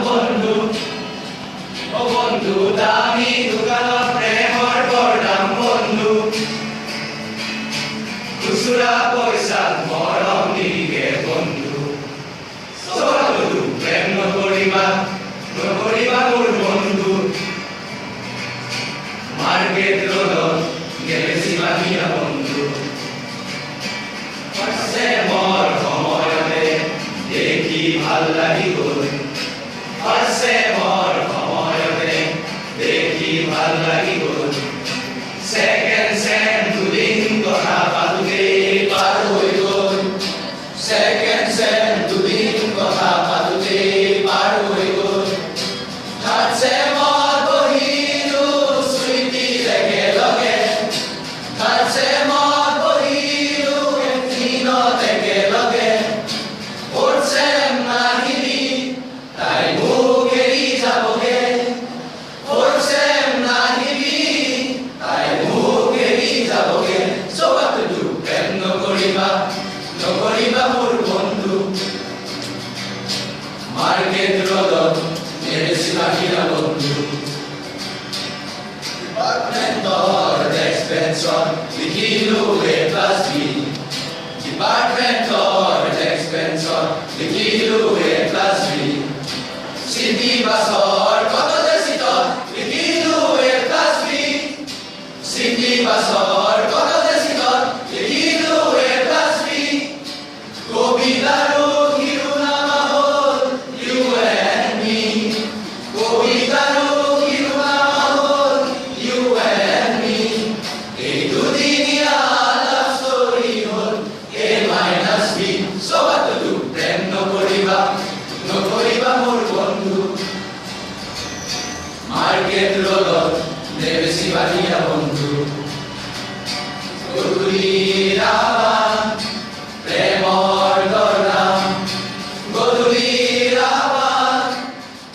বন্ধু ও বন্ধু দামি দোকানত প্রেমৰ বৰদাম বন্ধু খুচুৰা পইচাত মৰম নিদিয়ে বন্ধু চবতো প্ৰেম নকৰিবা নকৰিবা মোৰ বন্ধু মাৰ্কেট ৰোডত গেলেছি বাহিয়া বন্ধু আছে মোৰ সময়তে দেখি ভাল লাগি গ'ল আছে মোৰ সময়তে দেখি ভাল লাগি গ'ল ছেকেণ্ড দুদিন কথা পাতোতে পাৰ হৈ গ'ল ছেকেণ্ড দুদিন কথা পাতোতে পাৰ হৈ গ'ল থাৰ্ড মই বহিলো স্মৃতিৰ একেলগে থাৰ্ড মই বহিলো দিনত একেলগে ফ'ৰ্থ নাহিলি তাই মোক এৰি যাবগে ফ'ৰ্থ নাহিলি তাই মোক এৰি যাবগে চবতো প্ৰেম নকৰিবা নকৰিবা মোৰ বন্ধু মাৰ্কেট ৰোডত গেলেছি বাহিৰা বন্ধু ডিপাৰ্টমেণ্টৰ ডেস্ক বেঞ্চত লিখিলো A+B ডিপাৰ্টমেণ্টৰ ডেস্ক বেঞ্চত লিখিলো A+B চিটি বাছৰ কলতে চিটত লিখিলো A+B চিটি বাছৰ কলতে চিটত লিখিলো A+B কবিতাৰো শিৰোনামা হ'ল You and Me কবিতাৰো শিৰোনামা হ'ল You and Me এই দুদিনীয়া লাভ ষ্টৰী হ'ল A-B চবতো প্ৰেম নকৰিবা নকৰিবা মোৰ বন্ধু মাৰ্কেট ৰোডত গেলেছি বাহিৰা বন্ধু গধূলিৰ আৱাজ প্ৰেমৰ দৰদাম গধূলিৰ আৱাজ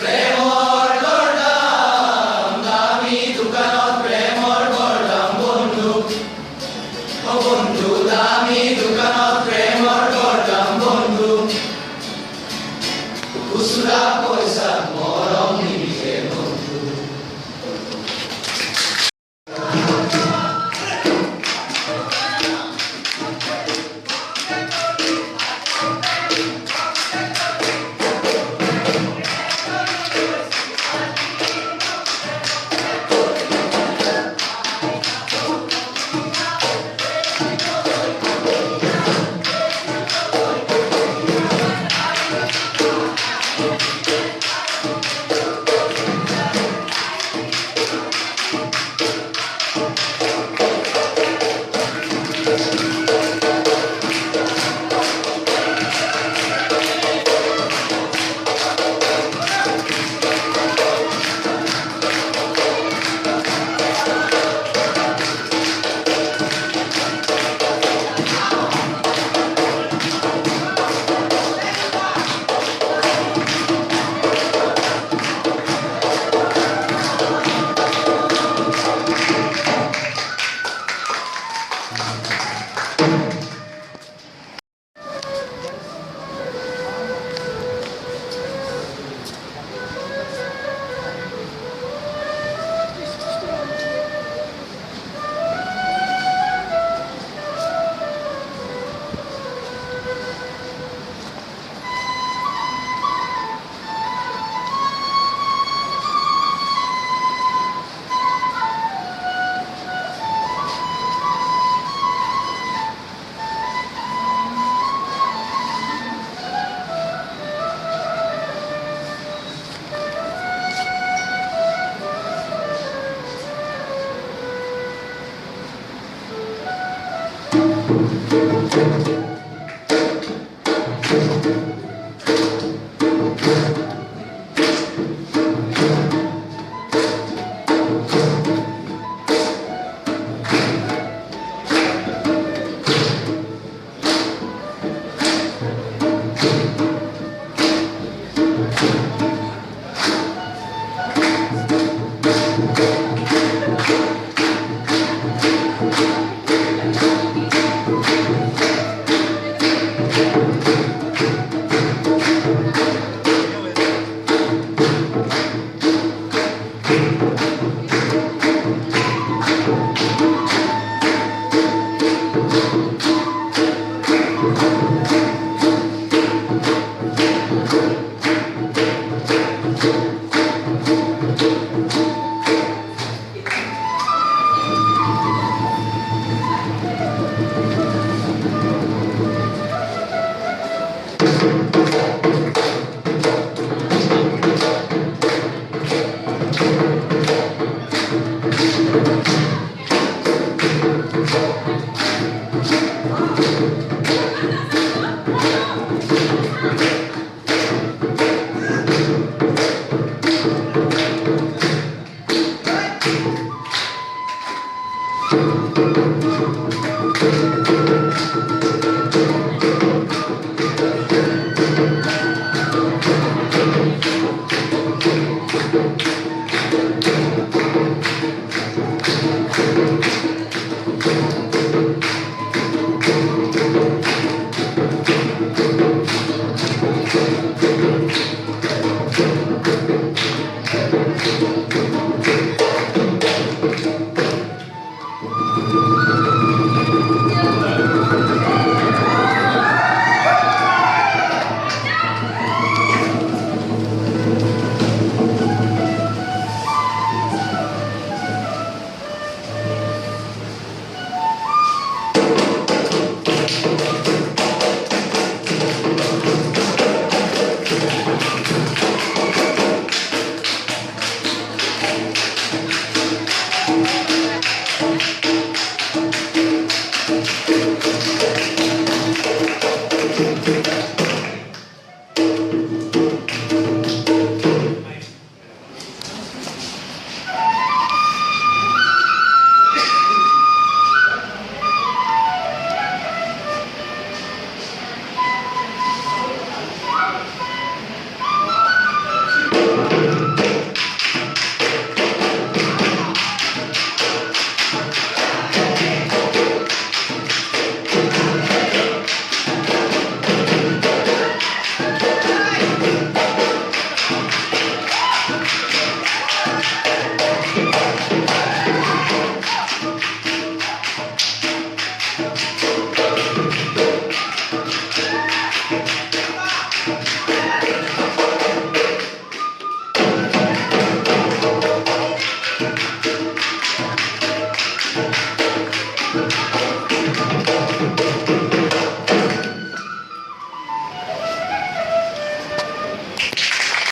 প্ৰেমৰ দৰদাম দামী দোকানত প্ৰেমৰ বৰদাম বন্ধু ও বন্ধু দামী দোকানত প্ৰেমৰ বৰদাম বন্ধু খুচুৰা পইচাত মৰম নিদিয়ে বন্ধু